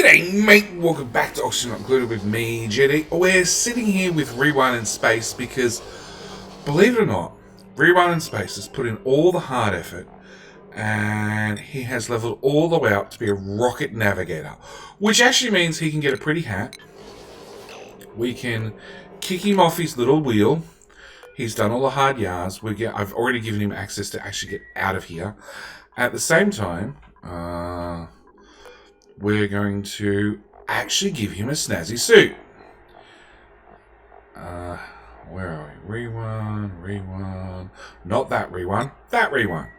G'day mate, welcome back to Oxygen Not Included with me, JD. We're sitting here with Rewan in space because, believe it or not, Rewan in space has put in all the hard effort and he has leveled all the way up to be a rocket navigator, which actually means he can get a pretty hat. We can kick him off his little wheel. He's done all the hard yards. I've already given him access to actually get out of here. At the same time, we're going to actually give him a snazzy suit. Where are we? Rewan. Not that Rewan. That Rewan.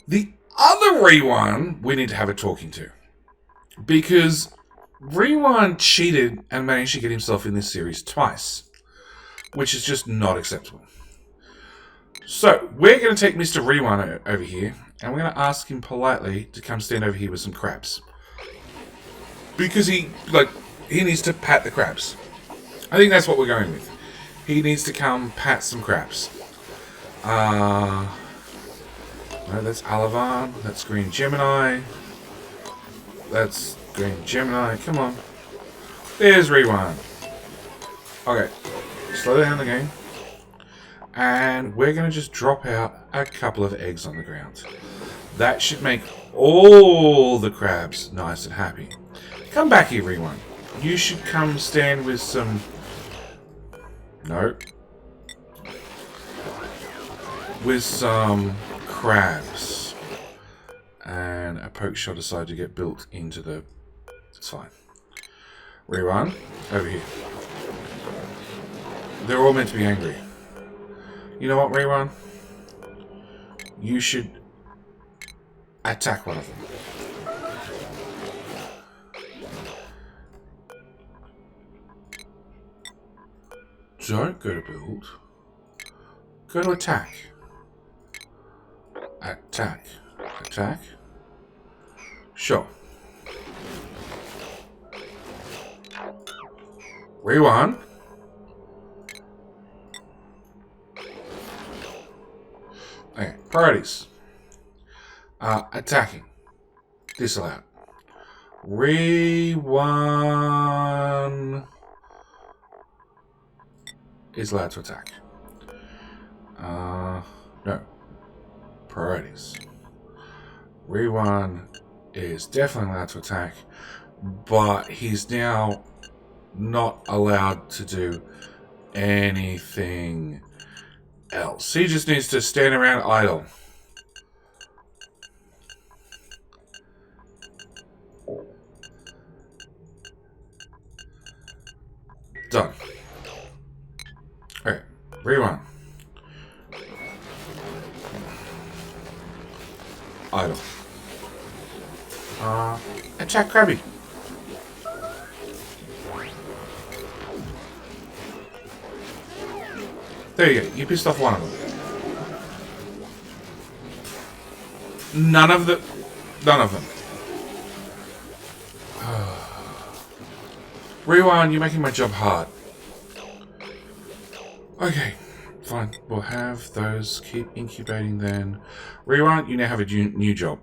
The other Rewan we need to have a talking to. Because Rewan cheated and managed to get himself in this series twice. Which is just not acceptable. So, we're going to take Mr. Rewan over here. And we're going to ask him politely to come stand over here with some crabs. Because he needs to pat the crabs. I think that's what we're going with. He needs to come pat some crabs. No, that's Alavan. That's Green Gemini. That's Green Gemini. Come on. There's Rewan. Okay. Slow down the game. And we're going to just drop out a couple of eggs on the ground. That should make all the crabs nice and happy. Come back here, Rewan. You should come stand with some... No. With some crabs. And a poke shot decided to get built into the... It's fine. Rewan, over here. They're all meant to be angry. You know what, Rewan? You should attack one of them. Don't go to build. Go to attack. Attack. Attack. Sure. Rewan. Okay, priorities. Attacking. Disallowed. Rewan is allowed to attack. No. Priorities. Rewan is definitely allowed to attack, but he's now not allowed to do anything else. He just needs to stand around idle. Done. Alright, Rewan. Idle. Attack Krabby. There you go. You pissed off one of them. None of them. Rewan, you're making my job hard. Okay, fine. We'll have those keep incubating then. Rewan, you now have a new job.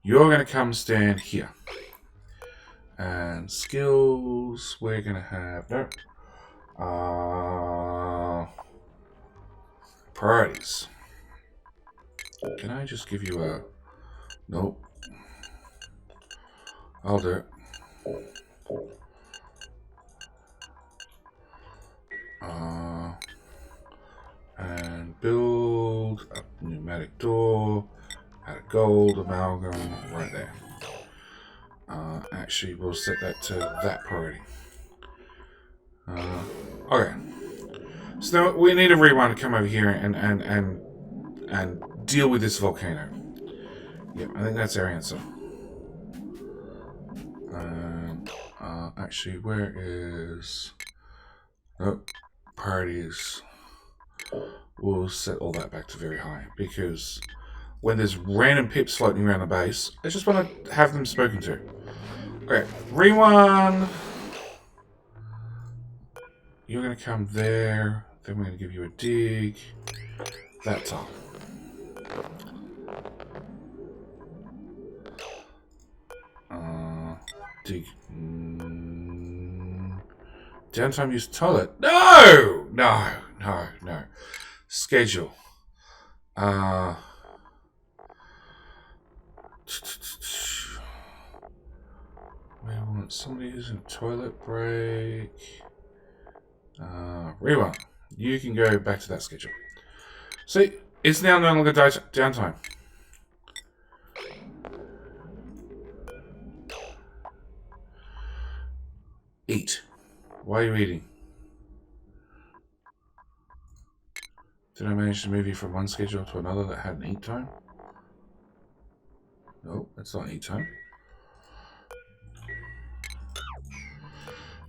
You're going to come stand here. And skills, we're going to have... No. Priorities. Can I just give you a... Nope. I'll do it. And build a pneumatic door. Add a gold amalgam right there. Actually, we'll set that to that priority. Okay. So now we need a Rewan to come over here and deal with this volcano. Yep, I think that's our answer. Actually, where is... Nope. Priorities. We'll set all that back to very high, because when there's random pips floating around the base, I just want to have them spoken to. Okay, Rewan. You're going to come there. Then we're going to give you a dig. That's all. Dig. Downtime use toilet. No! No, no, no. Schedule. We want somebody using a toilet break. Rewan, you can go back to that schedule. See, it's now no longer downtime. Eat. Why are you eating? Did I manage to move you from one schedule to another that had an eat time? No, that's not eat time.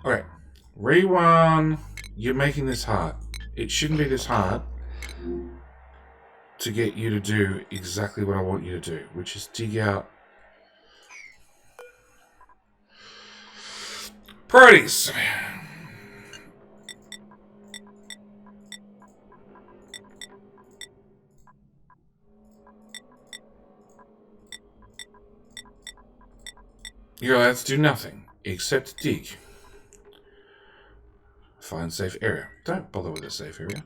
Okay. Rewan, you're making this hard. It shouldn't be this hard to get you to do exactly what I want you to do, which is dig out priorities. You're allowed to do nothing except dig. Find safe area. Don't bother with a safe area.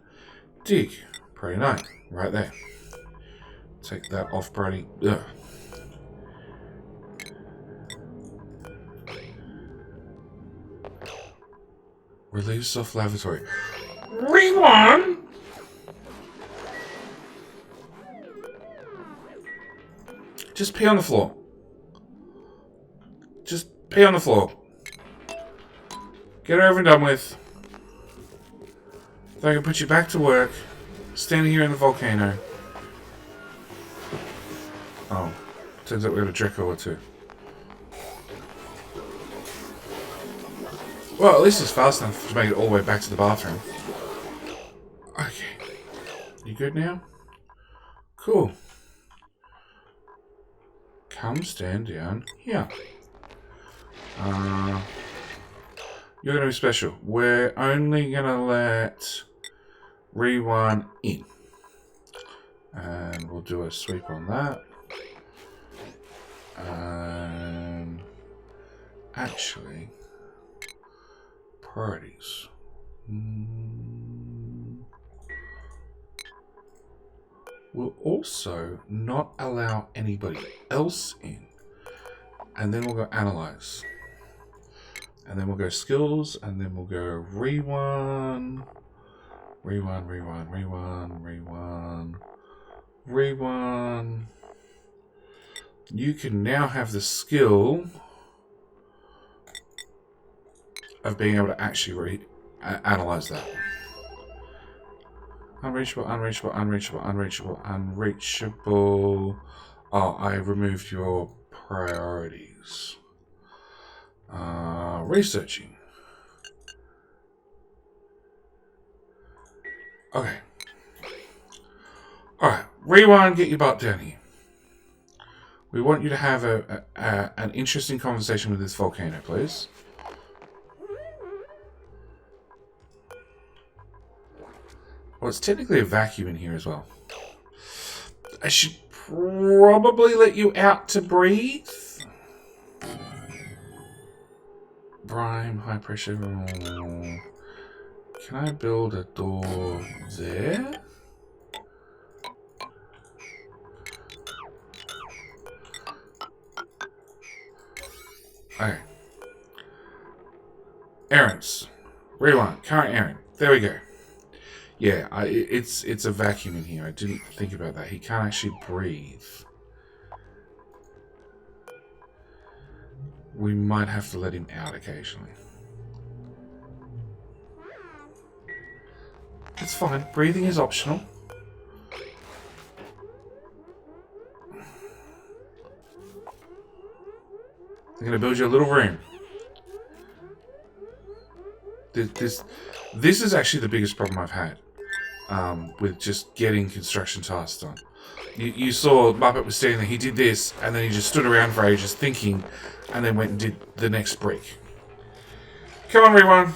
Dig. Priority 9. Right there. Take that off priority. Ugh. Relieve self-lavatory. Rewan! Just pee on the floor. Just pee on the floor. Get it over and done with. Then I can put you back to work. Standing here in the volcano. Oh. Turns out we got a Dreco or two. Well, at least it's fast enough to make it all the way back to the bathroom. Okay. You good now? Cool. Come stand down here. You're going to be special. We're only going to let Rewan in. And we'll do a sweep on that. And actually, priorities. We'll also not allow anybody else in. And then we'll go analyze. And then we'll go skills, and then we'll go Rewan. You can now have the skill of being able to actually analyze that. Unreachable. Oh, I removed your priorities. Researching. Okay. Alright, Rewan, get your butt down here. We want you to have an interesting conversation with this volcano, please. Well, it's technically a vacuum in here as well. I should probably let you out to breathe. Rime, high pressure. Can I build a door there? Okay. Errands. Rewind. Current errand. There we go. Yeah, it's a vacuum in here. I didn't think about that. He can't actually breathe. We might have to let him out occasionally. It's fine. Breathing is optional. I'm going to build you a little room. This is actually the biggest problem I've had with just getting construction tasks done. You saw Muppet was standing there, he did this, and then he just stood around for ages thinking, and then went and did the next brick. Come on, Rewan.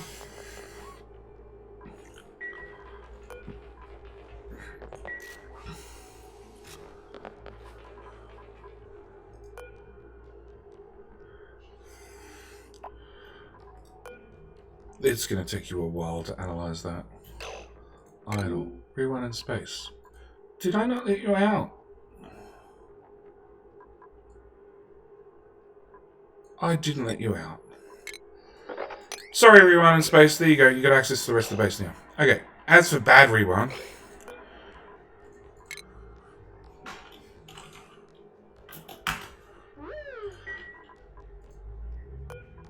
It's going to take you a while to analyze that. Idle. Rewan in space. Did I not let you out? I didn't let you out. Sorry, Rewan in space. There you go. You got access to the rest of the base now. Okay. As for bad Rewan.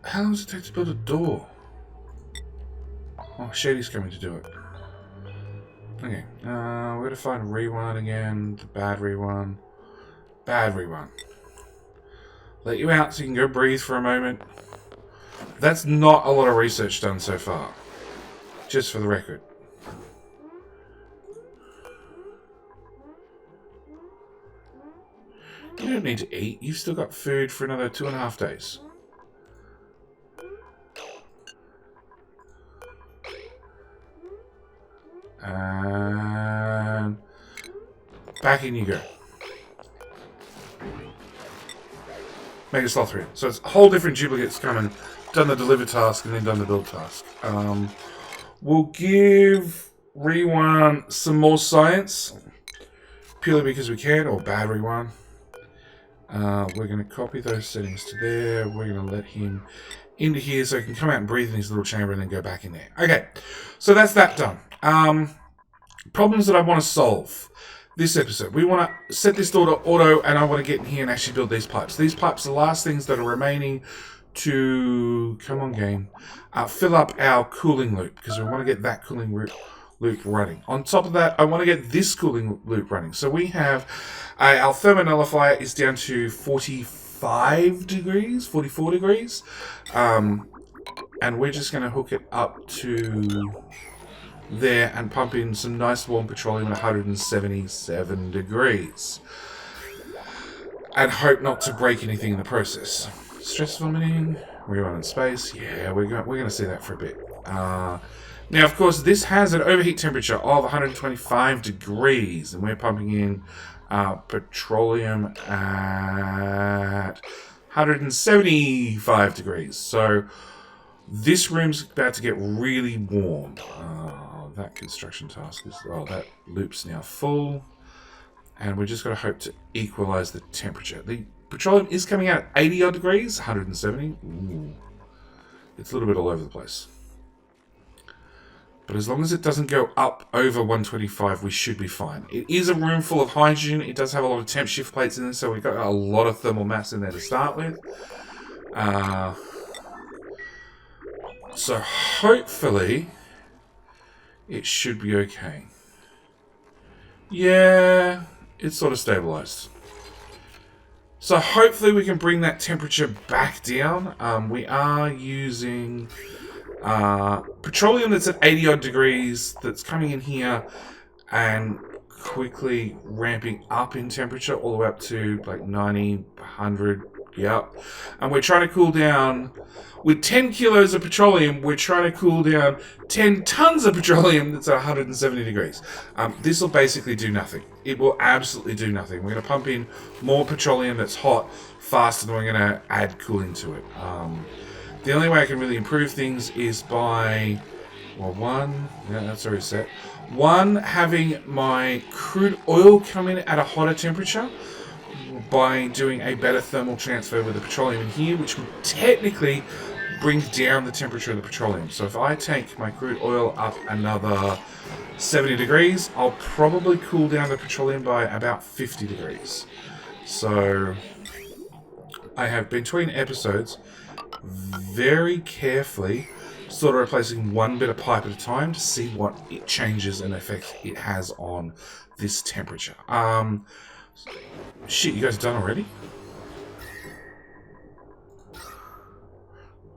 How long does it take to build a door? Oh, Shady's coming to do it. Okay. We're going to find Rewan again. The bad Rewan. Bad Rewan. Let you out so you can go breathe for a moment. That's not a lot of research done so far. Just for the record. You don't need to eat. You've still got food for another 2.5 days. And back in you go. Make a slot 3. So it's a whole different duplicates coming. Done the deliver task and then done the build task. We'll give Rewan some more science. Purely because we can, or bad Rewan. We're going to copy those settings to there. We're going to let him into here so he can come out and breathe in his little chamber and then go back in there. Okay, so that's that done. Problems that I want to solve this episode. We want to set this door to auto, and I want to get in here and actually build these pipes. These pipes are the last things that are remaining to, come on game, fill up our cooling loop, because we want to get that cooling loop running. On top of that, I want to get this cooling loop running. So we have our thermonullifier is down to 45 degrees, 44 degrees. And we're just going to hook it up to there and pump in some nice warm petroleum at 177 degrees. And hope not to break anything in the process. Stress vomiting, Rewan in space. Yeah, we're going to see that for a bit. Now, of course, this has an overheat temperature of 125 degrees, and we're pumping in petroleum at 175 degrees. So this room's about to get really warm. That construction task is, well, that loop's now full. And we're just going to hope to equalize the temperature. The petroleum is coming out at 80 odd degrees, 170. Ooh. It's a little bit all over the place. But as long as it doesn't go up over 125, we should be fine. It is a room full of hydrogen. It does have a lot of temp shift plates in there, so we've got a lot of thermal mass in there to start with. So hopefully it should be okay. Yeah, it's sort of stabilized. So hopefully we can bring that temperature back down. We are using petroleum that's at 80 odd degrees that's coming in here and quickly ramping up in temperature all the way up to like 90, 100, yep. And we're trying to cool down, with 10 kilos of petroleum, we're trying to cool down 10 tons of petroleum that's at 170 degrees. This will basically do nothing. It will absolutely do nothing. We're going to pump in more petroleum that's hot faster than we're going to add cooling to it. The only way I can really improve things is by, well, that's already set. One, having my crude oil come in at a hotter temperature by doing a better thermal transfer with the petroleum in here, which would technically bring down the temperature of the petroleum. So if I take my crude oil up another 70 degrees, I'll probably cool down the petroleum by about 50 degrees. So I have, between episodes, very carefully sort of replacing one bit of pipe at a time to see what it changes and effect it has on this temperature. Shit, you guys are done already?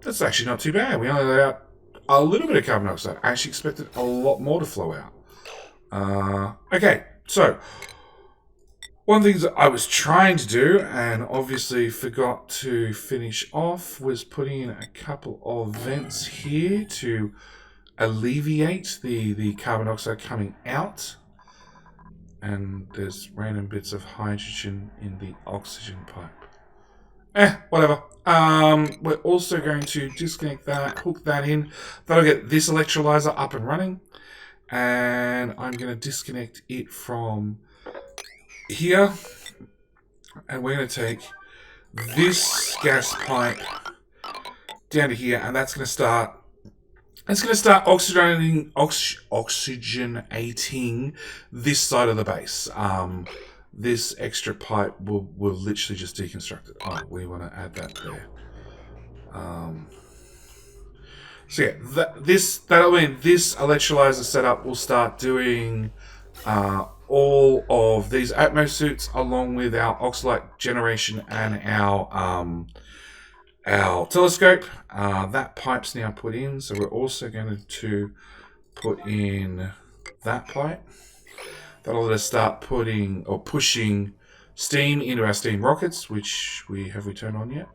That's actually not too bad. We only let out a little bit of carbon dioxide. I actually expected a lot more to flow out. Okay, so one of the things that I was trying to do, and obviously forgot to finish off, was putting in a couple of vents here to alleviate the carbon dioxide coming out. And there's random bits of hydrogen in the oxygen pipe. Whatever. We're also going to disconnect that, hook that in. That'll get this electrolyzer up and running. And I'm going to disconnect it from here. And we're going to take this gas pipe down to here, and that's going to start. It's going to start oxygenating this side of the base. This extra pipe will literally just deconstruct it. Oh, we want to add that there. So yeah, that'll mean this electrolyzer setup will start doing all of these Atmos suits along with our oxalite generation and our telescope. That pipe's now put in, so we're also going to put in that pipe. That'll let us start putting or pushing steam into our steam rockets, which we turned on yet?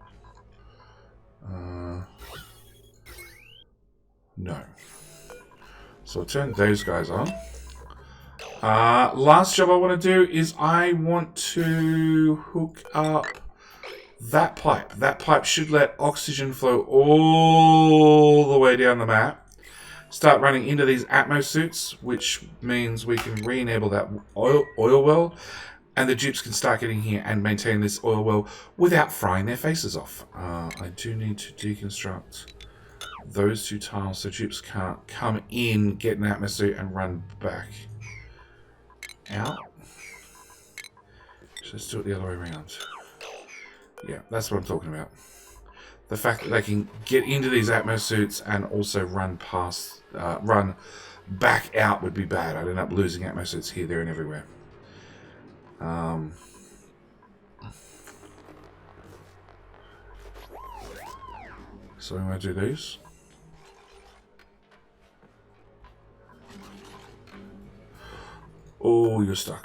No. So we'll turn those guys on. Last job I want to do is I want to hook up that pipe. That pipe should let oxygen flow all the way down the map. Start running into these Atmos suits, which means we can re-enable that oil well, and the dupes can start getting here and maintain this oil well without frying their faces off. I do need to deconstruct those two tiles so dupes can't come in, get an Atmos suit, and run back out. So let's do it the other way around. Yeah, that's what I'm talking about. The fact that they can get into these Atmos suits and also run back out would be bad. I'd end up losing Atmos suits here, there, and everywhere. So I'm going to do these. Oh, you're stuck.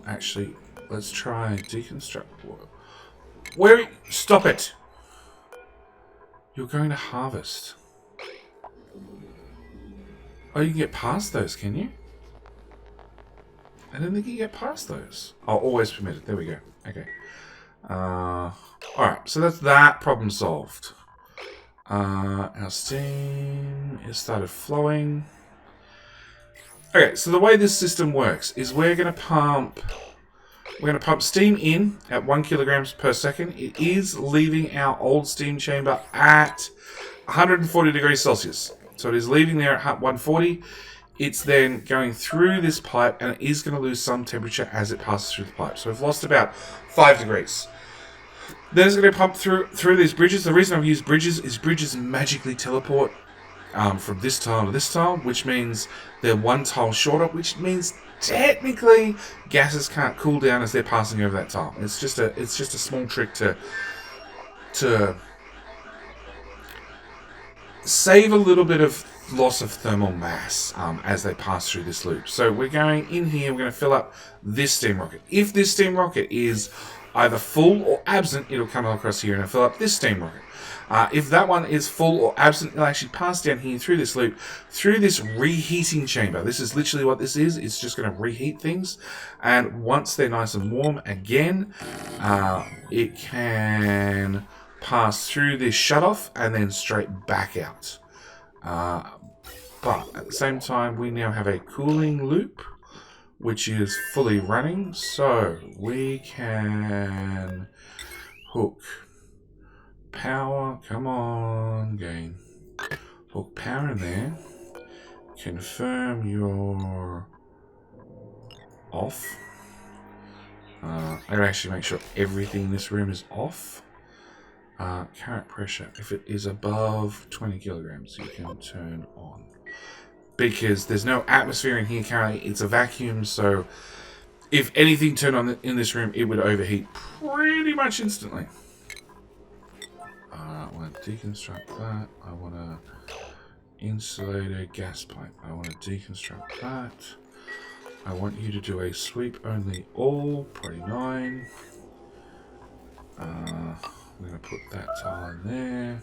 Actually, let's try deconstruct. Where? Stop it! You're going to harvest. Oh, you can get past those, can you? I don't think you get past those. Oh, always permitted. There we go. Okay. Alright, so that's that problem solved. Our steam has started flowing. Okay, so the way this system works is we're going to pump steam in at 1 kilograms per second. It is leaving our old steam chamber at 140 degrees Celsius. So it is leaving there at 140. It's then going through this pipe, and it is going to lose some temperature as it passes through the pipe. So we've lost about 5 degrees. Then it's going to pump through these bridges. The reason I've used bridges is bridges magically teleport from this tile to this tile, which means they're one tile shorter, which means technically gases can't cool down as they're passing over that tile. It's just a small trick to save a little bit of loss of thermal mass as they pass through this loop. So we're going in here, we're going to fill up this steam rocket. If this steam rocket is either full or absent, it'll come across here and fill up this steam rocket. If that one is full or absent, it'll actually pass down here through this loop, through this reheating chamber. This is literally what this is. It's just going to reheat things. And once they're nice and warm again, it can pass through this shutoff and then straight back out. But at the same time, we now have a cooling loop, which is fully running. So we can hook power, come on, game. Hook power in there. Confirm you're off. I gotta actually make sure everything in this room is off. Current pressure, if it is above 20 kilograms, you can turn on. Because there's no atmosphere in here currently, it's a vacuum, so if anything turned on in this room, it would overheat pretty much instantly. I want to deconstruct that. I want to insulator gas pipe. I want to deconstruct that. I want you to do a sweep only all, probably 9. I'm going to put that tile in there.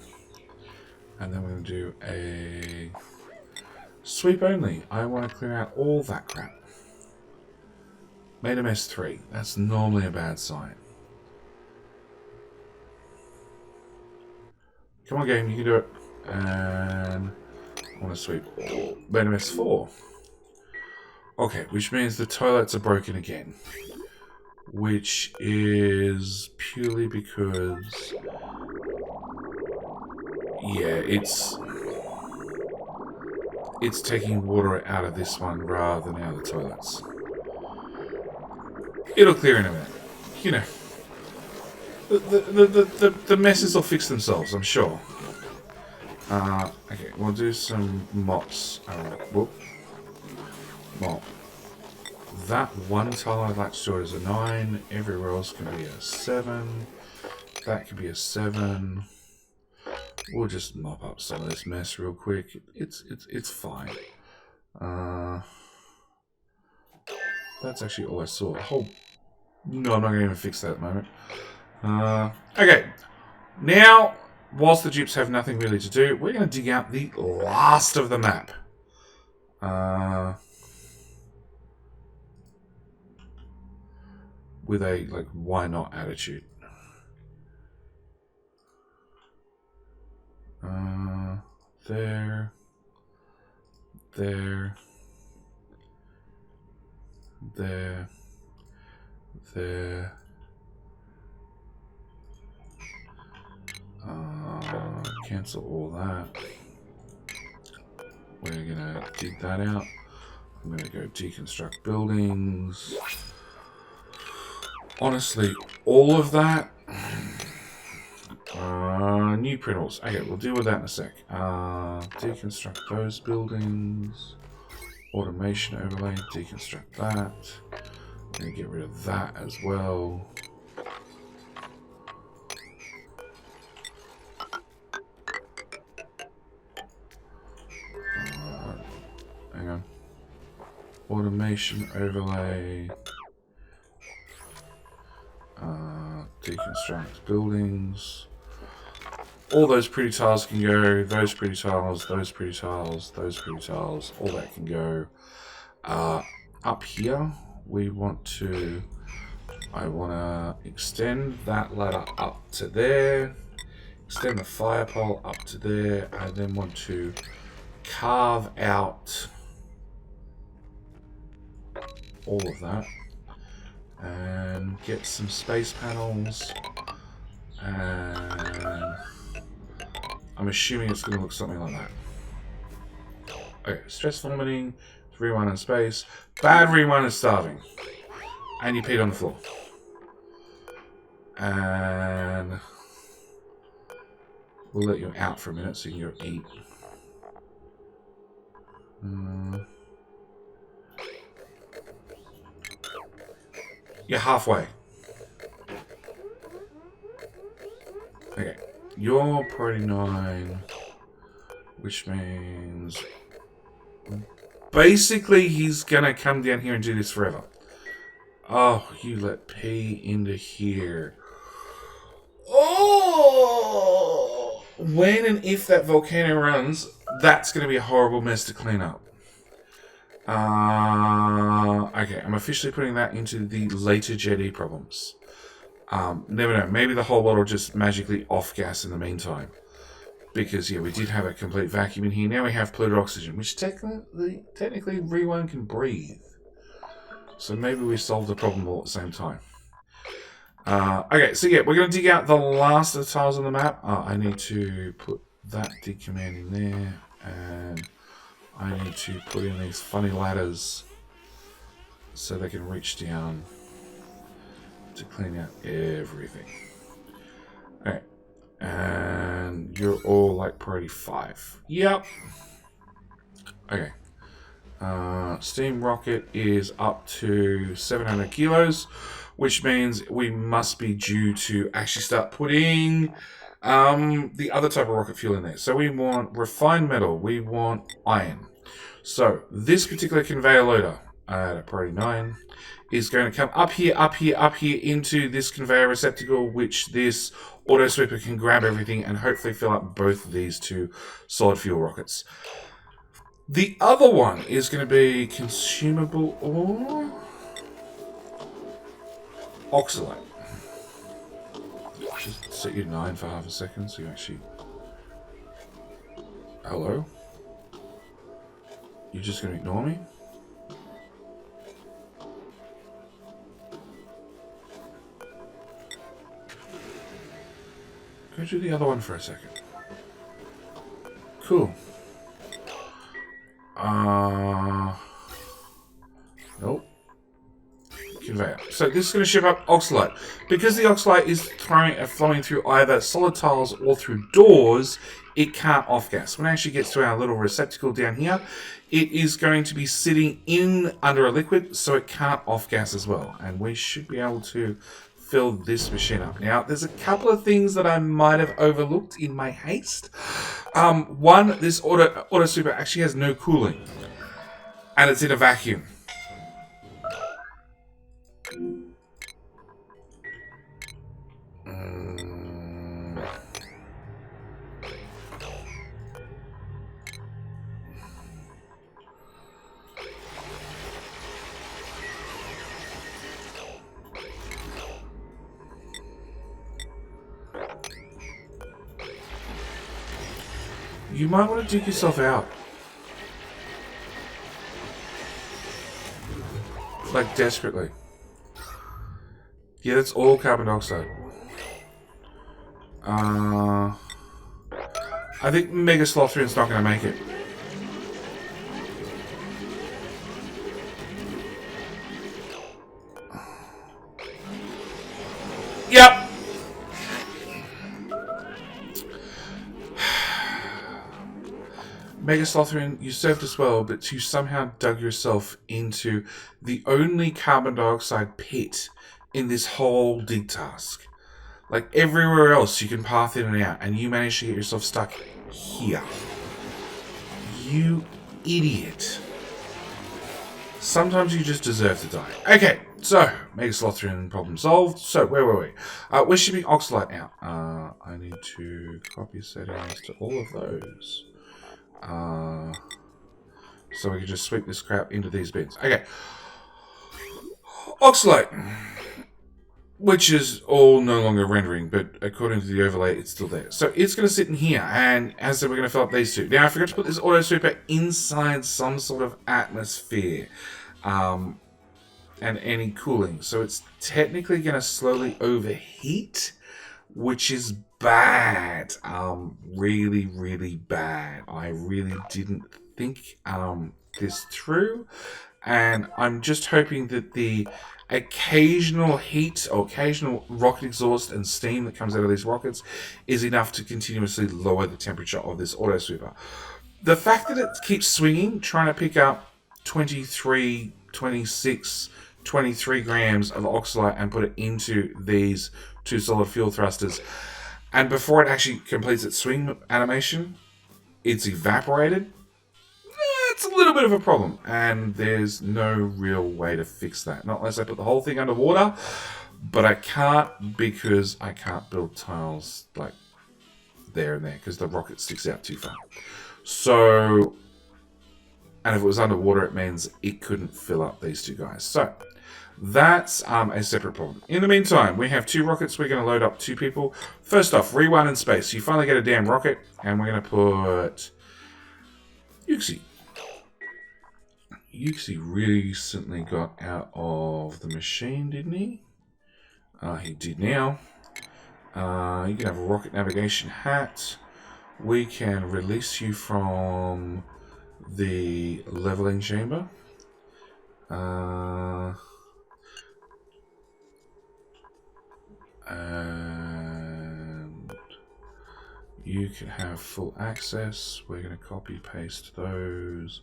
And then we're going to do a sweep only. I want to clear out all that crap. Made a mess 3. That's normally a bad sign. Come on, game, you can do it. And I want to sweep all. Venomous 4. Okay, which means the toilets are broken again. Which is purely because... yeah, it's taking water out of this one rather than out of the toilets. It'll clear in a minute. You know. The messes will fix themselves, I'm sure. Okay, we'll do some mops. Whoop. Mop. That one tile I'd like to do is a 9. Everywhere else can be a 7. That can be a 7. We'll just mop up some of this mess real quick. It's fine. That's actually all I saw. No, I'm not going to even fix that at the moment. Okay. Now, whilst the dupes have nothing really to do, we're going to dig out the last of the map. With a, like, why not attitude. There. There. There. There. Cancel all that. We're gonna dig that out. I'm gonna go deconstruct buildings. Honestly, all of that. New printals. Okay, we'll deal with that in a sec. Deconstruct those buildings. Automation overlay. Deconstruct that. I'm gonna get rid of that as well. Hang on. Automation overlay. Deconstruct buildings. All those pretty tiles can go. Those pretty tiles, those pretty tiles, those pretty tiles. All that can go. Up here, we want to... I want to extend that ladder up to there. Extend the fire pole up to there. I then want to carve out all of that. And get some space panels. And I'm assuming it's going to look something like that. Okay, stress vomiting, Rewan in space. Bad Rewan is starving. And you peed on the floor. And we'll let you out for a minute so you can go eat. You're halfway. Okay. You're priority 9. Which means... basically, he's gonna come down here and do this forever. Oh, you let P into here. Oh! When and if that volcano runs, that's gonna be a horrible mess to clean up. Okay, I'm officially putting that into the later jetty problems. Never know. Maybe the whole lot will just magically off gas in the meantime. Because, yeah, we did have a complete vacuum in here. Now we have polluted oxygen, which technically Rewan can breathe. So maybe we solved the problem all at the same time. Okay, so yeah, we're going to dig out the last of the tiles on the map. I need to put that dig command in there. And I need to put in these funny ladders so they can reach down to clean out everything. Alright. And you're all like priority 5. Yep. Okay. Steam rocket is up to 700 kilos, which means we must be due to actually start putting the other type of rocket fuel in there. So we want refined metal. We want iron. So this particular conveyor loader at priority 9 is going to come up here, up here, up here into this conveyor receptacle, which this auto sweeper can grab everything and hopefully fill up both of these 2 solid fuel rockets. The other one is going to be consumable or oxalate. Just set your 9 for half a second so you actually Hello? You're just going to ignore me? Go do the other one for a second. Cool. Nope. Conveyor. So this is going to ship up oxalate. Because the oxalate is flowing through either solid tiles or through doors, it can't off-gas. When it actually gets to our little receptacle down here, it is going to be sitting in under a liquid, so it can't off-gas as well. And we should be able to fill this machine up. Now, there's a couple of things that I might have overlooked in my haste. One, this auto super actually has no cooling, and it's in a vacuum. You might want to dig yourself out. Like, desperately. Yeah, that's all carbon dioxide. I think Mega Slothrian's not going to make it. Yep! Mega Slothrian, you served us well, but you somehow dug yourself into the only carbon dioxide pit in this whole dig task. Like, everywhere else you can path in and out, and you managed to get yourself stuck here. You idiot. Sometimes you just deserve to die. Okay, so, Mega Slothrian problem solved. So, where were we? We're shipping oxalate out. I need to copy settings to all of those. So we can just sweep this crap into these bins. Okay. Oxalate. Which is all no longer rendering, but according to the overlay, it's still there. So it's going to sit in here, and as I said, we're going to fill up these two. Now, I forgot to put this auto super inside some sort of atmosphere, and any cooling. So it's technically going to slowly overheat, which is bad. Really, really bad. I really didn't think this through, and I'm just hoping that the occasional heat or occasional rocket exhaust and steam that comes out of these rockets is enough to continuously lower the temperature of this auto sweeper. The fact that it keeps swinging, trying to pick up 23, 26, 23 grams of oxalate and put it into these two solid fuel thrusters, and before it actually completes its swing animation, it's evaporated. It's a little bit of a problem, and there's no real way to fix that. Not unless I put the whole thing underwater, but I can't because I can't build tiles like there and there because the rocket sticks out too far. So, and if it was underwater, it means it couldn't fill up these two guys. So, that's a separate problem. In the meantime, we have two rockets. We're going to load up two people. First off, Rewan in space. You finally get a damn rocket, and we're going to put Yuxi. Yuxi recently got out of the machine, didn't he? He did now. You can have a rocket navigation hat. We can release you from the leveling chamber. And you can have full access. We're going to copy paste those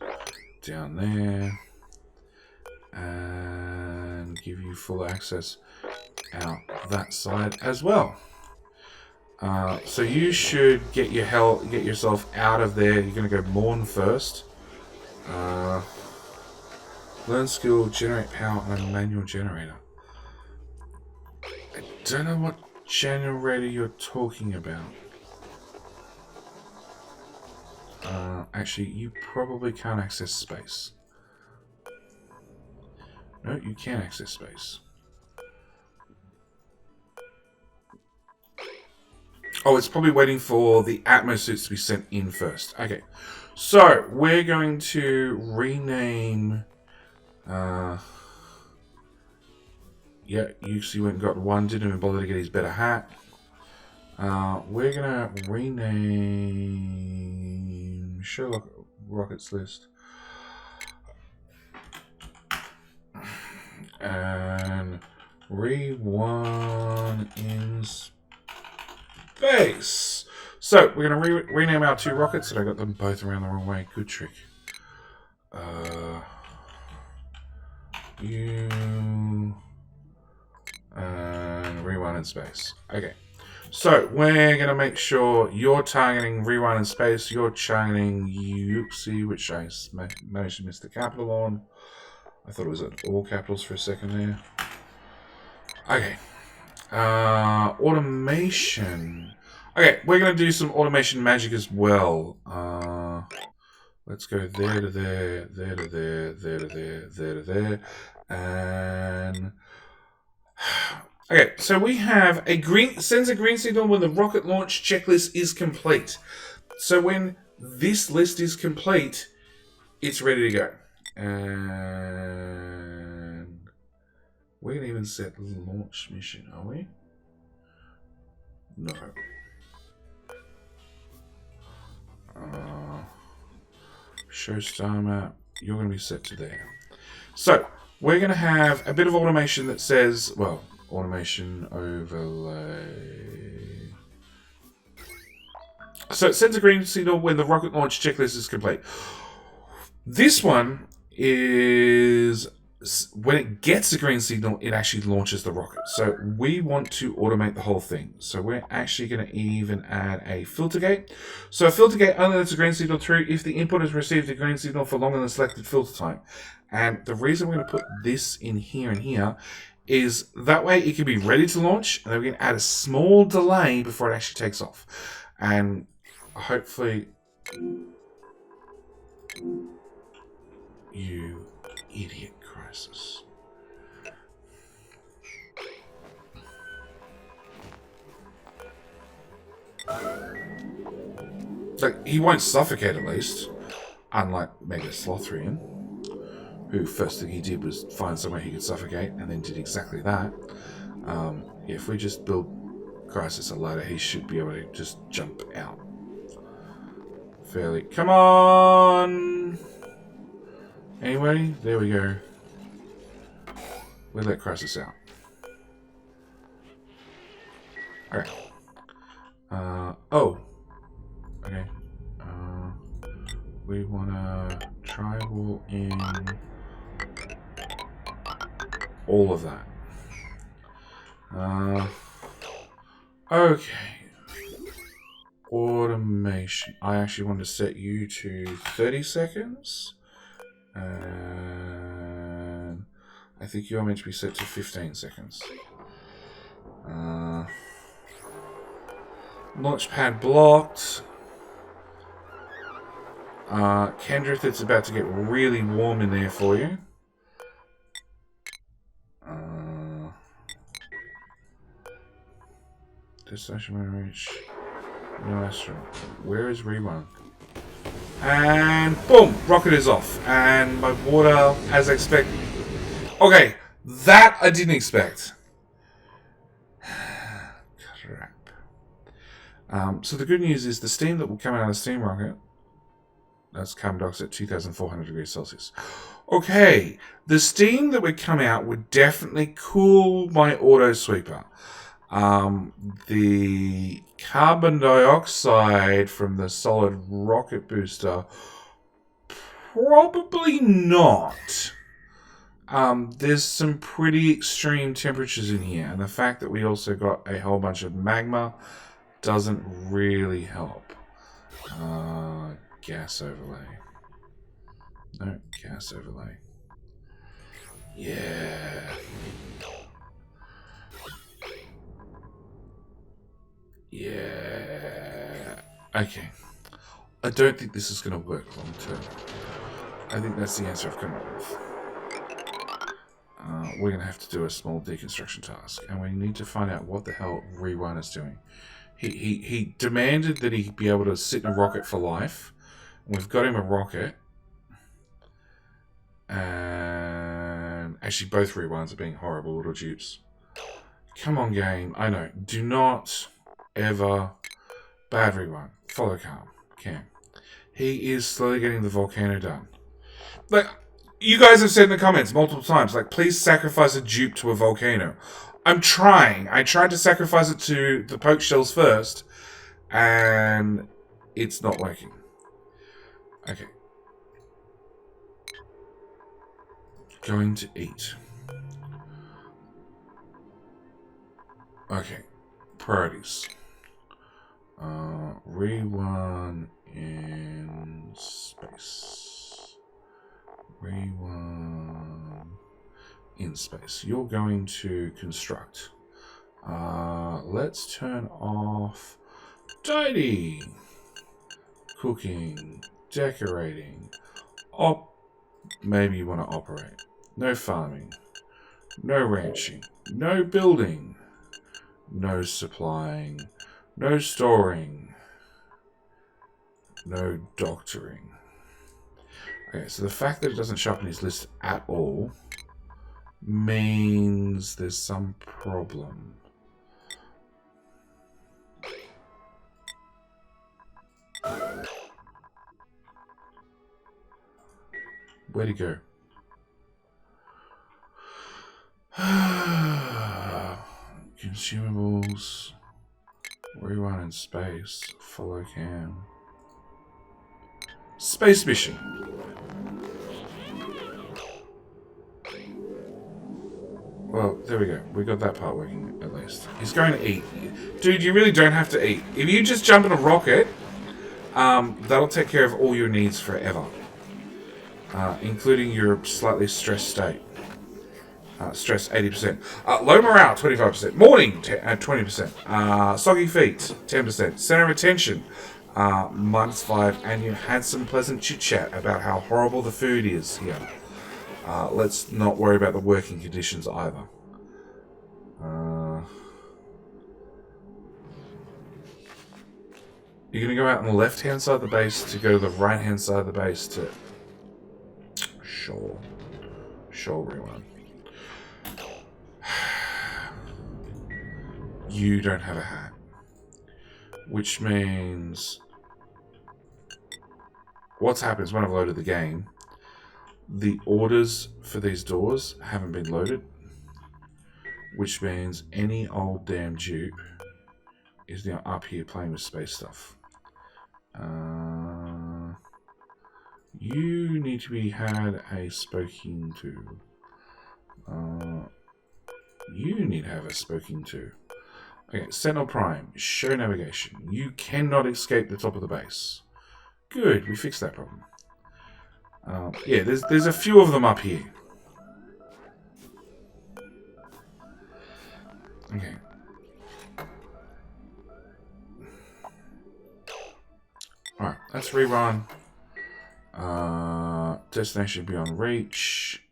down there and give you full access out that side as well. So you should get yourself out of there. You're going to go mourn first. Learn skill, generate power on a manual generator. I don't know what generator you're talking about. Actually, you probably can't access space. No, you can access space. Oh, it's probably waiting for the atmosuits to be sent in first. Okay. So, we're going to rename... yeah, Yuxi went and got one. Didn't even bother to get his better hat. We're going to rename... Sherlock Rockets list. And Rewan in space. So we're going to rename our two rockets, and I got them both around the wrong way. Good trick. You and Rewan in space. Okay. So we're going to make sure you're targeting Rewan in space. You're targeting Yuxi, which I managed to miss the capital on. I thought it was at all capitals for a second there. Okay. Automation. Okay, we're going to do some automation magic as well. Let's go there to there, there to there, there to there, there to there. And... okay, so we have sends a green signal when the rocket launch checklist is complete. So when this list is complete, it's ready to go. And we can even set launch mission, are we? No. Show star map. You're going to be set to there. So we're going to have a bit of automation that says, well, automation overlay. So it sends a green signal when the rocket launch checklist is complete. This one is when it gets a green signal, it actually launches the rocket. So we want to automate the whole thing. So we're actually going to even add a filter gate. So a filter gate only lets a green signal through if the input has received a green signal for longer than selected filter time. And the reason we're going to put this in here and here is that way it can be ready to launch, and then we can add a small delay before it actually takes off. And hopefully... You idiot, Crisis. Like, he won't suffocate at least. Unlike Mega Slothrian, who first thing he did was find somewhere he could suffocate and then did exactly that. If we just build Crisis a ladder, he should be able to just jump out. Fairly. Come on! Anyway, there we go. We let Crisis out. Okay. Oh. Okay. We want to tribal in all of that. Okay. Automation. I actually want to set you to 30 seconds. And I think you're meant to be set to 15 seconds. Launch pad blocked. Kendrith, it's about to get really warm in there for you. Destination reach. No astronaut. Where is Rewan? And boom! Rocket is off. And my water, as expected. Okay, that I didn't expect. Crap. So the good news is the steam that will come out of the steam rocket, that's carbon dioxide at 2,400 degrees Celsius. Okay, the steam that would come out would definitely cool my auto sweeper. The carbon dioxide from the solid rocket booster, probably not. There's some pretty extreme temperatures in here, and the fact that we also got a whole bunch of magma doesn't really help. Gas overlay. No, gas overlay. Yeah. Yeah. Okay. I don't think this is going to work long term. I think that's the answer I've come up with. We're going to have to do a small deconstruction task, and we need to find out what the hell Rewan is doing. He demanded that he be able to sit in a rocket for life. We've got him a rocket. And actually both rewinds are being horrible little dupes. Come on, game. I know. Do not ever... Bad rewind. Follow calm. Cam. He is slowly getting the volcano done. Like, you guys have said in the comments multiple times, like, please sacrifice a dupe to a volcano. I'm trying. I tried to sacrifice it to the poke shells first, and it's not working. Okay. Going to eat. Okay. Priorities. Rewan in space. Rewan in space. You're going to construct. Let's turn off tidy, cooking, decorating, maybe you want to operate. No farming, no ranching, no building, no supplying, no storing, no doctoring. Okay, so the fact that it doesn't show up in his list at all means there's some problem. Where'd he go? Consumables. Rewan in space. Follow cam. Space mission. Well, there we go. We got that part working at least. He's going to eat. Dude, you really don't have to eat. If you just jump in a rocket, that'll take care of all your needs forever. Including your slightly stressed state. Stress 80%. Low morale 25%. Morning 20%. Soggy feet 10%. Center of attention -5. And you had some pleasant chit chat about how horrible the food is here. Let's not worry about the working conditions either. You're going to go out on the left-hand side of the base to go to the right-hand side of the base to... Sure. Sure, Rewan. You don't have a hat. Which means... What's happened is when I've loaded the game, the orders for these doors haven't been loaded. Which means any old damn dupe is now up here playing with space stuff. You need to be had a spoking to. You need to have a spoking to. Okay, Sentinel Prime, show navigation. You cannot escape the top of the base. Good, we fixed that problem. Yeah, there's a few of them up here. Okay. Alright, let's rerun. Destination beyond reach.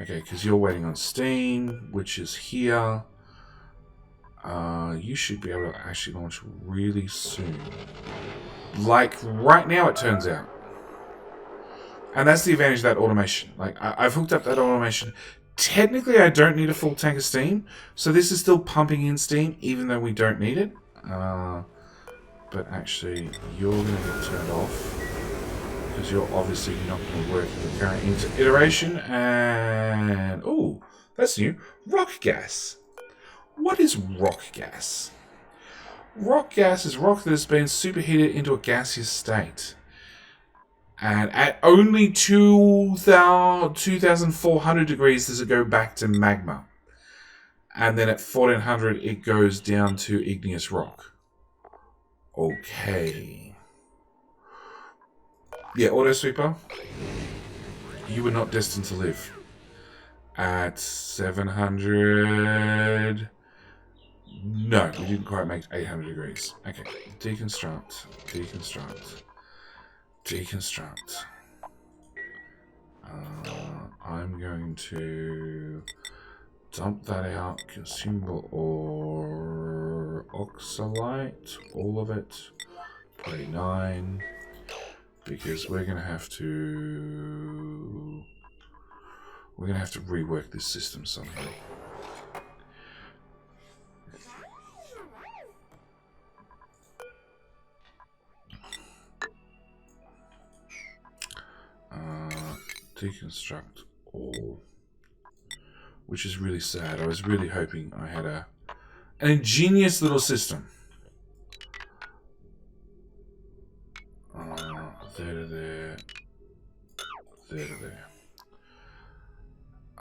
Okay, because you're waiting on Steam, which is here. You should be able to actually launch really soon. Like right now, it turns out. And that's the advantage of that automation. Like, I've hooked up that automation. Technically, I don't need a full tank of steam. So this is still pumping in steam, even though we don't need it. But actually, you're going to get turned off. Because you're obviously not going to work in the current iteration. And... oh, that's new. Rock gas. What is rock gas? Rock gas is rock that has been superheated into a gaseous state. And at only 2,400 degrees does it go back to magma. And then at 1,400 it goes down to igneous rock. Okay. Yeah, Auto Sweeper. You were not destined to live. At 700... No, we didn't quite make 800 degrees. Okay, deconstruct, deconstruct, deconstruct. I'm going to dump that out. Consumable ore, oxalite, all of it. 29. Because we're gonna have to rework this system somehow. Deconstruct all, which is really sad. I was really hoping I had an ingenious little system. There to there, there to there.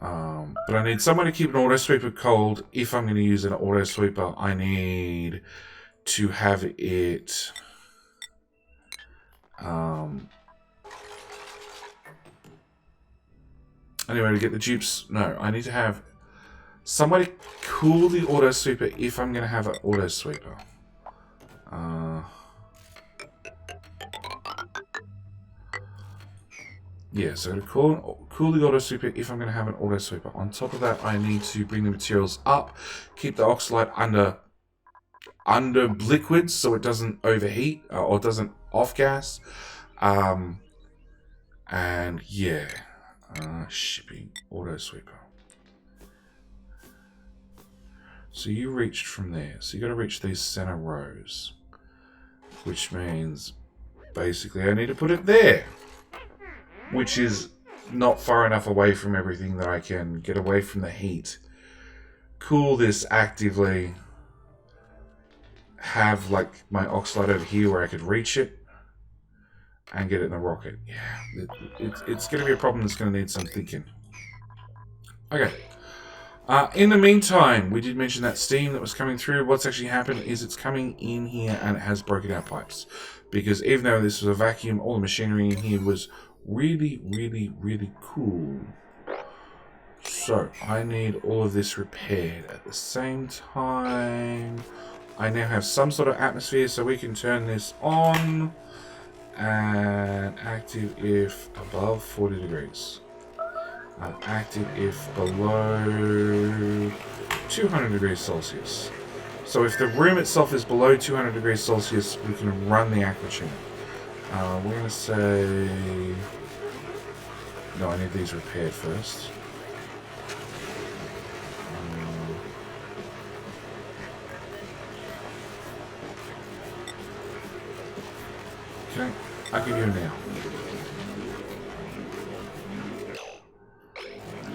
But I need someone to keep an auto sweeper cold. If I'm going to use an auto sweeper, I need to have it. Anyway, to get the dupes, no, I need to have somebody cool the auto sweeper if I'm going to have an auto sweeper. Yeah, so to cool the auto sweeper if I'm going to have an auto sweeper. On top of that, I need to bring the materials up, keep the oxalite under liquids so it doesn't overheat or doesn't off gas. And yeah. Shipping auto sweeper. So you reached from there. So you got to reach these center rows, which means basically I need to put it there, which is not far enough away from everything that I can get away from the heat. Cool this actively. Have like my oxalite over here where I could reach it. And get it in the rocket. Yeah, it's going to be a problem that's going to need some thinking. Okay. In the meantime, we did mention that steam that was coming through. What's actually happened is it's coming in here and it has broken our pipes. Because even though this was a vacuum, all the machinery in here was really, really, really cool. So, I need all of this repaired. At the same time, I now have some sort of atmosphere so we can turn this on. And active if above 40 degrees. Active if below 200 degrees Celsius. So if the room itself is below 200 degrees Celsius, we can run the aqua tune. We're going to say... No, I need these repaired first. Okay, I'll give you a now.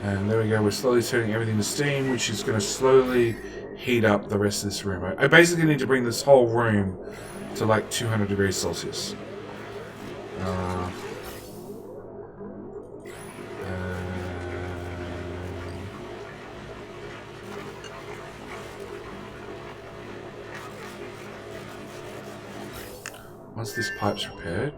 And there we go, we're slowly turning everything to steam, which is going to slowly heat up the rest of this room. I basically need to bring this whole room to like 200 degrees Celsius. Once this pipe's repaired,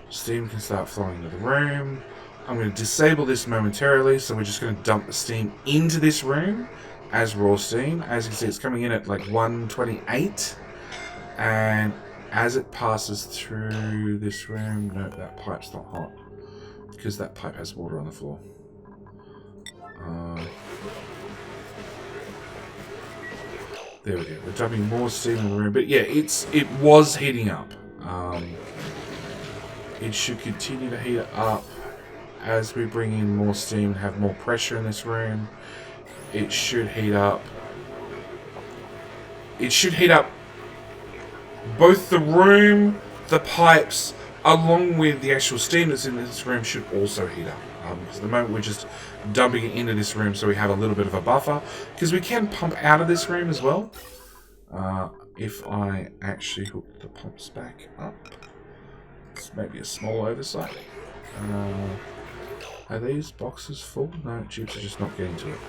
steam can start flowing into the room. I'm going to disable this momentarily, so we're just going to dump the steam into this room as raw steam. As you can see, it's coming in at like 128, and as it passes through this room, no, that pipe's not hot because that pipe has water on the floor. There we go. We're dumping more steam in the room, but yeah, it was heating up. It should continue to heat up as we bring in more steam and have more pressure in this room. It should heat up. It should heat up both the room, the pipes, along with the actual steam that's in this room should also heat up. Because at the moment we're just dumping it into this room so we have a little bit of a buffer. Because we can pump out of this room as well. If I actually hook the pumps back up. It's maybe a small oversight. Are these boxes full? No, tubes are just not getting to it.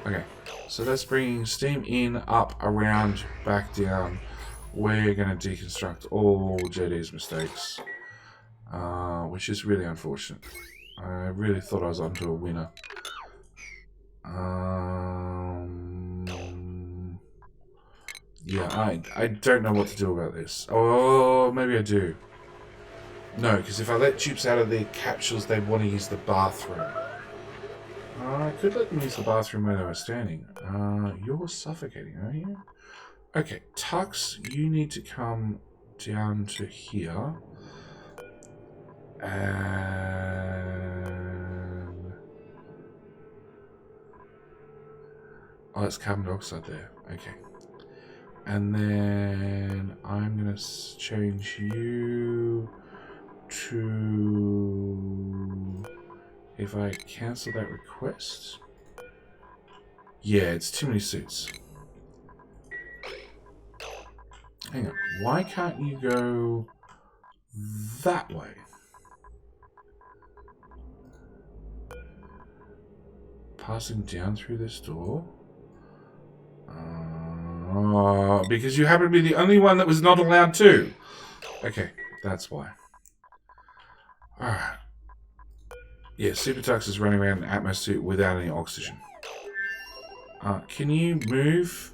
Okay, so that's bringing steam in, up, around, back down. We're going to deconstruct all JD's mistakes, which is really unfortunate. I really thought I was onto a winner. Yeah, I don't know what to do about this. Oh, maybe I do. No, because if I let dupes out of their capsules, they want to use the bathroom. I could let them use the bathroom where they were standing. You're suffocating, are you? Okay, Tux, you need to come down to here. And... oh, it's carbon dioxide there. Okay. And then I'm going to change you to... if I cancel that request... yeah, it's too many suits. Hang on. Why can't you go that way? Passing down through this door? Because you happen to be the only one that was not allowed to. Okay, that's why. Alright. Yeah, Super Tux is running around in an Atmos suit without any oxygen. Can you move?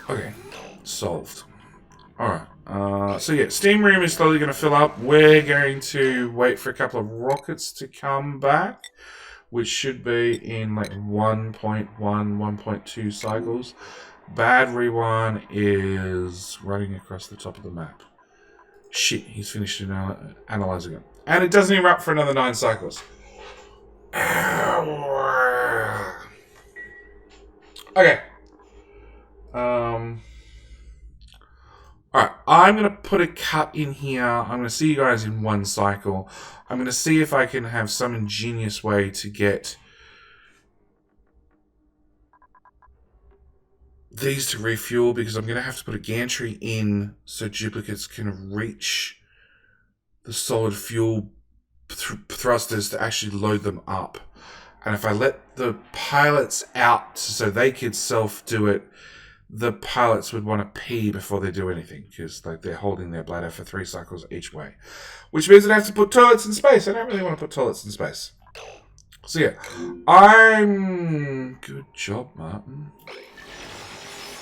Okay, solved. Alright, so yeah, steam room is slowly going to fill up. We're going to wait for a couple of rockets to come back, which should be in like 1.1, 1.2 cycles. Bad Rewan is running across the top of the map. Shit, he's finished analyzing it. And it doesn't erupt for another 9 cycles. Okay. Alright, I'm going to put a cut in here. I'm going to see you guys in 1 cycle. I'm going to see if I can have some ingenious way to get these to refuel, because I'm going to have to put a gantry in so duplicates can reach the solid fuel thrusters to actually load them up. And if I let the pilots out so they could self-do it, the pilots would want to pee before they do anything, because like they're holding their bladder for 3 cycles each way, which means I'd have to put toilets in space. I don't really want to put toilets in space. So yeah, good job, Martin.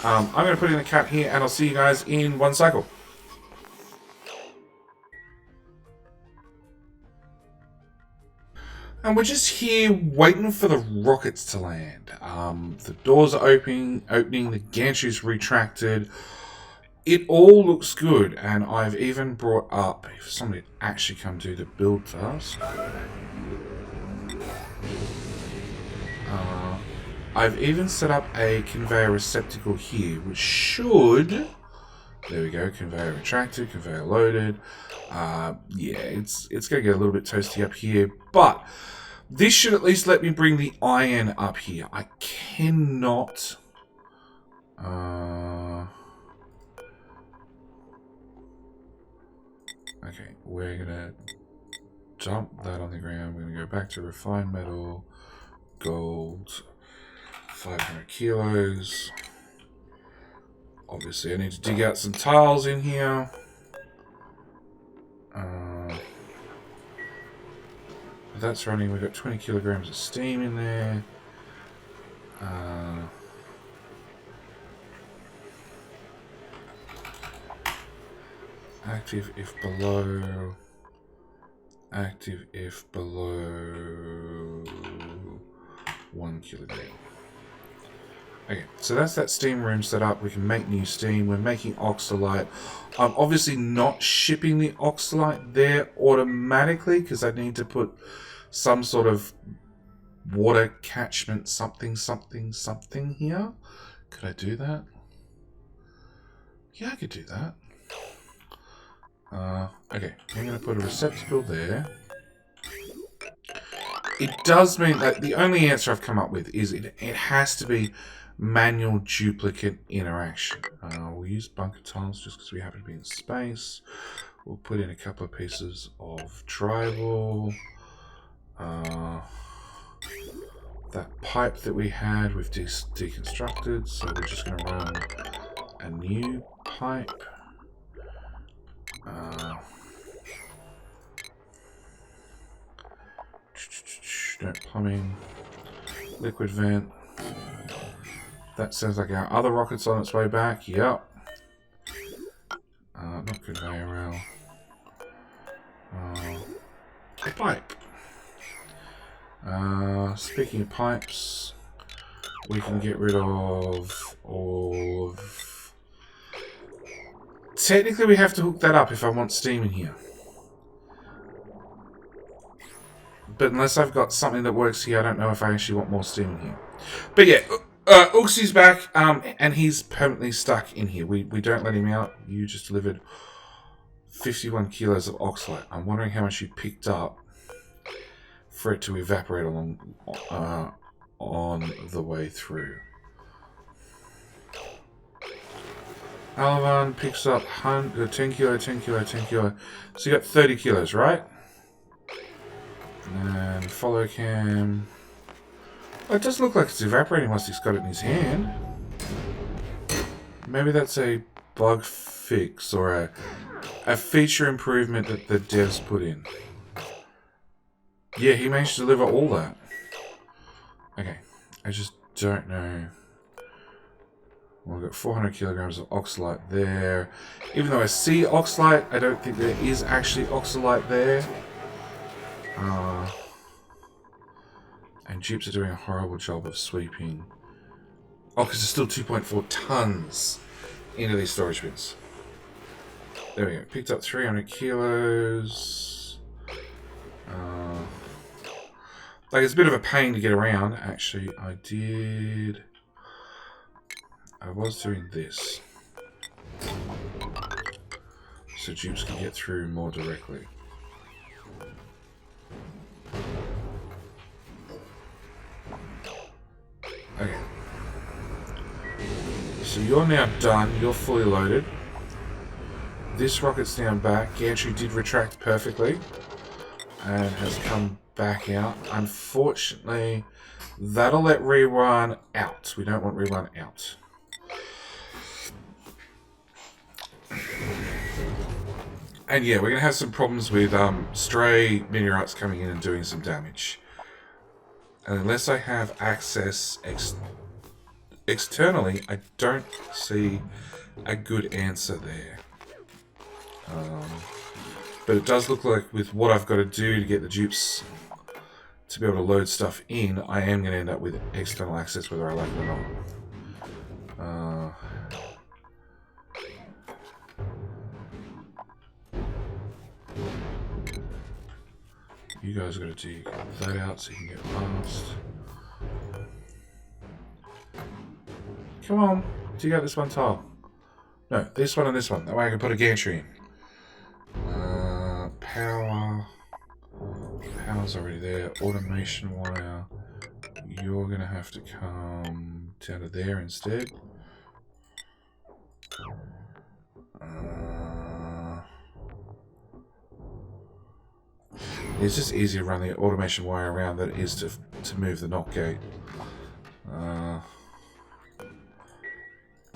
I'm going to put in a cut here, and I'll see you guys in 1 cycle. And we're just here waiting for the rockets to land. The doors are opening, the gantry's retracted. It all looks good, and I've even brought up, if somebody actually come do the build task. I've even set up a conveyor receptacle here, which should... there we go, conveyor retracted, conveyor loaded. Yeah, it's going to get a little bit toasty up here, but this should at least let me bring the iron up here. I cannot... okay, we're going to dump that on the ground. We're going to go back to refined metal, gold, 500 kilos. Obviously, I need to dig out some tiles in here. That's running. We've got 20 kilograms of steam in there. Active if below. Active if below 1 kilogram. Okay, so that's that steam room set up. We can make new steam. We're making oxalite. I'm obviously not shipping the oxalite there automatically because I need to put some sort of water catchment something here. Could I do that? Yeah, I could do that. Okay, I'm going to put a receptacle there. It does mean that the only answer I've come up with is it has to be manual duplicate interaction. We'll use bunker tiles just because we happen to be in space. We'll put in a couple of pieces of drywall. That pipe that we had we've deconstructed, so we're just going to run a new pipe. No plumbing. Liquid vent. That sounds like our other rocket's on its way back. Yep. Not conveyor rail. A pipe. Speaking of pipes, we can get rid of all of... Technically we have to hook that up if I want steam in here. But unless I've got something that works here, I don't know if I actually want more steam in here. But yeah, Uxie's back, and he's permanently stuck in here. We don't let him out. You just delivered 51 kilos of oxalate. I'm wondering how much you picked up for it to evaporate along on the way through. Alvan picks up 10 kilo, 10 kilo, 10 kilo. So you got 30 kilos, right? And follow cam. Oh, it does look like it's evaporating once he's got it in his hand. Maybe that's a bug fix or a feature improvement that the devs put in. Yeah, he managed to deliver all that. Okay, I just don't know. Well, we've got 400 kilograms of oxalate there. Even though I see oxalate, I don't think there is actually oxalate there. And Jeeps are doing a horrible job of sweeping. Oh, because there's still 2.4 tons into these storage bins. There we go. Picked up 300 kilos. Like, it's a bit of a pain to get around. Actually, I was doing this. So Jeeps can get through more directly. Okay. So you're now done. You're fully loaded. This rocket's now back. Gantry did retract perfectly and has come back out. Unfortunately, that'll let Rewan out. We don't want Rewan out. And yeah, we're going to have some problems with stray meteorites coming in and doing some damage. And unless I have access externally, I don't see a good answer there. But it does look like with what I've got to do to get the dupes to be able to load stuff in, I am going to end up with external access whether I like it or not. You guys got to dig that out so you can get past. Come on, dig out this one tile. No, this one and this one. That way I can put a gantry in. Power. Power's already there. Automation wire. You're going to have to come down to there instead. It's just easier to run the automation wire around than it is to move the knock gate.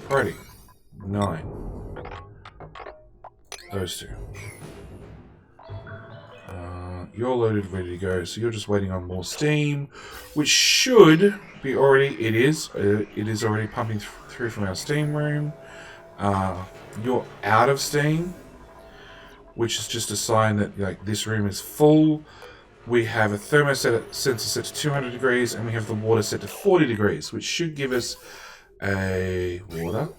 Alrighty. 9. Those two. You're loaded, ready to go, so you're just waiting on more steam, which should be already, it is already pumping through from our steam room. You're out of steam, which is just a sign that like this room is full. We have a thermostat sensor set to 200 degrees, and we have the water set to 40 degrees, which should give us a water.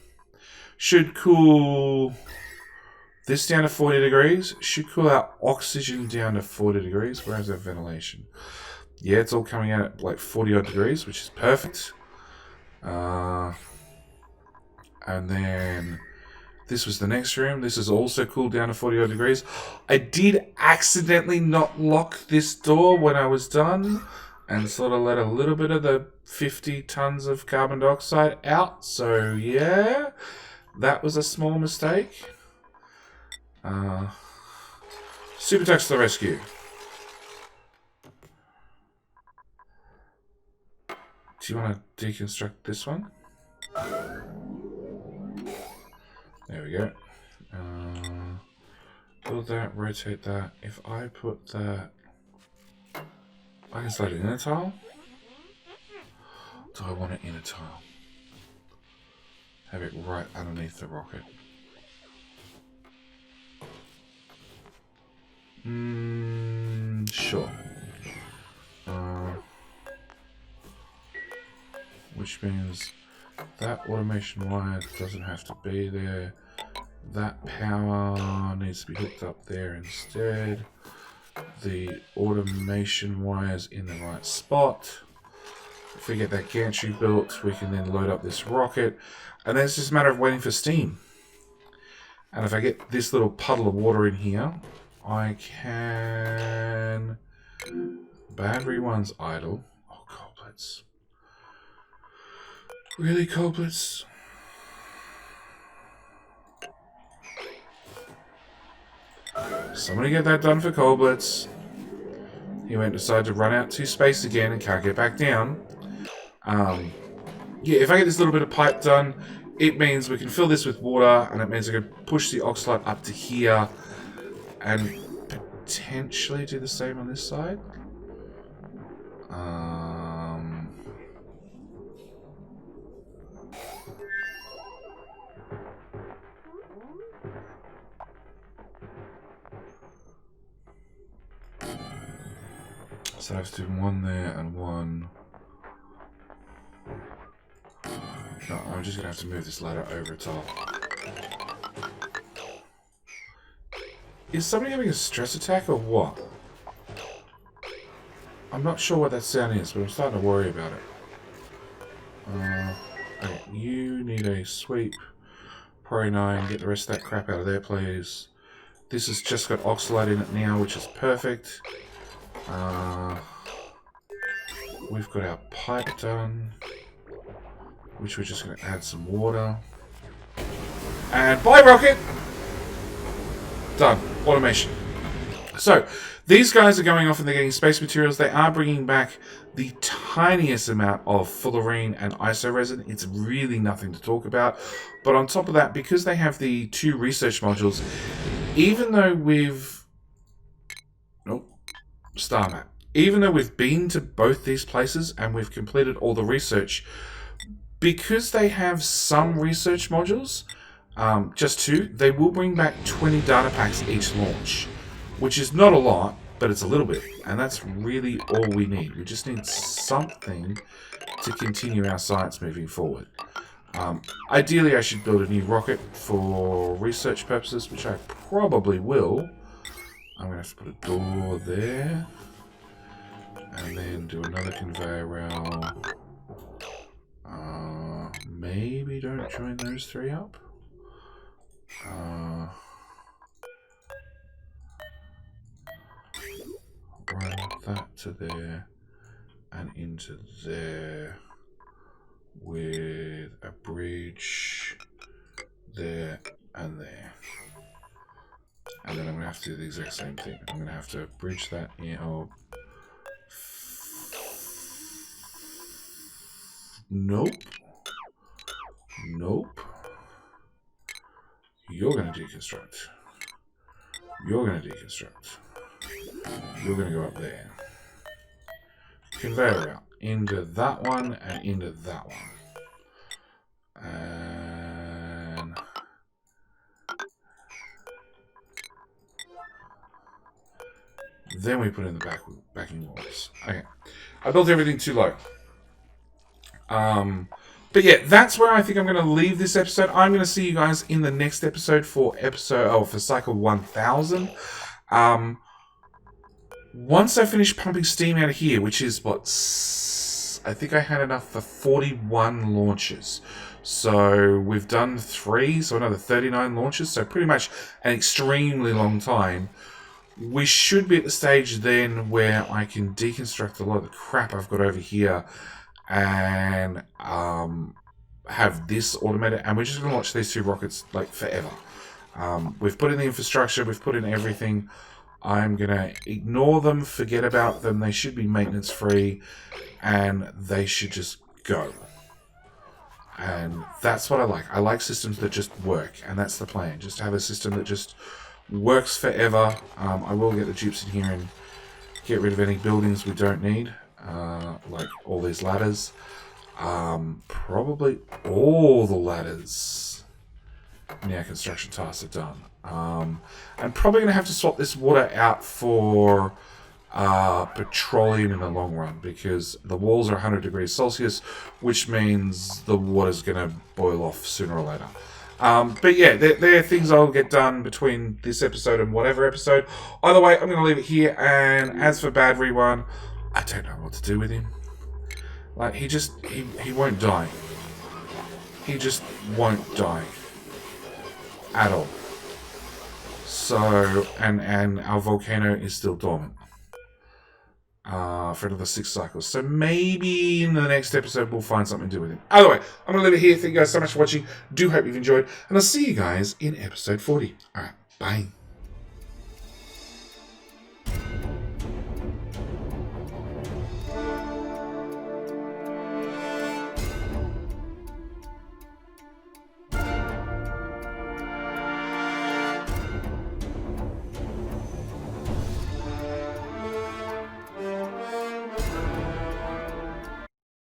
Should cool this down to 40 degrees. Should cool our oxygen down to 40 degrees. Where's our ventilation? Yeah, it's all coming out at like 40 odd degrees, which is perfect. And then this was the next room. This is also cooled down to 40 odd degrees. I did accidentally not lock this door when I was done and sort of let a little bit of the 50 tons of carbon dioxide out. So yeah, that was a small mistake. Super Tux to the rescue. Do you want to deconstruct this one? There we go. Build that, rotate that. If I put that I can slide it in a tile. Do I want it in a tile? Have it right underneath the rocket. Sure. Which means that automation wire doesn't have to be there. That power needs to be hooked up there instead. The automation wire's in the right spot. If we get that gantry built, we can then load up this rocket. And then it's just a matter of waiting for steam. And if I get this little puddle of water in here, I can... Battery one's idle. Oh, coblets. Really, coblets? Somebody get that done for coblets. He won't decide to run out to space again and can't get back down. Yeah, if I get this little bit of pipe done, it means we can fill this with water, and it means I can push the oxalate up to here and potentially do the same on this side. So I have to do one there and one. No, I'm just going to have to move this ladder over a tile. Is somebody having a stress attack or what? I'm not sure what that sound is, but I'm starting to worry about it. Okay, you need a sweep. Pro 9, get the rest of that crap out of there, please. This has just got oxalate in it now, which is perfect. We've got our pipe done, which we're just going to add some water. And bye, rocket! Done. Automation. So, these guys are going off and they're getting space materials. They are bringing back the tiniest amount of fullerene and isoresin. It's really nothing to talk about. But on top of that, because they have the 2 research modules, even though we've... Nope. Star map. Even though we've been to both these places and we've completed all the research, because they have some research modules, just 2, they will bring back 20 data packs each launch, which is not a lot, but it's a little bit, and that's really all we need. We just need something to continue our science moving forward. Ideally, I should build a new rocket for research purposes, which I probably will. I'm going to have to put a door there. And then do another conveyor rail. Maybe don't join those 3 up. Run that to there and into there with a bridge there and there. And then I'm going to have to do the exact same thing. I'm going to have to bridge that in. Oh. Nope. Nope. You're going to deconstruct. You're going to deconstruct. You're going to go up there. Conveyor out into that one and into that one. And then we put in the backing walls. Okay. I built everything too low. But yeah, that's where I think I'm going to leave this episode. I'm going to see you guys in the next episode for cycle 1000. Once I finish pumping steam out of here, which is what, I think I had enough for 41 launches. So we've done 3, so another 39 launches. So pretty much an extremely long time. We should be at the stage then where I can deconstruct a lot of the crap I've got over here and have this automated, and we're just going to launch these 2 rockets like forever. We've put in the infrastructure, we've put in everything. I'm going to ignore them, forget about them. They should be maintenance free and they should just go. And that's what I like. I like systems that just work, and that's the plan. Just have a system that just works forever. I will get the dupes in here and Get rid of any buildings we don't need, like all these ladders. Probably all the ladders. Now construction tasks are done. I'm probably going to have to swap this water out for petroleum in the long run, because the walls are 100 degrees Celsius, which means the water's going to boil off sooner or later. But yeah, they're things I'll get done between this episode and whatever episode. Either way, I'm going to leave it here. And as for Bad Rewan, I don't know what to do with him. Like, he won't die. He just won't die. At all. So, and our volcano is still dormant. For another 6 cycles. So maybe in the next episode we'll find something to do with it. Either way, I'm going to leave it here. Thank you guys so much for watching. Do hope you've enjoyed. And I'll see you guys in episode 40. Alright, bye.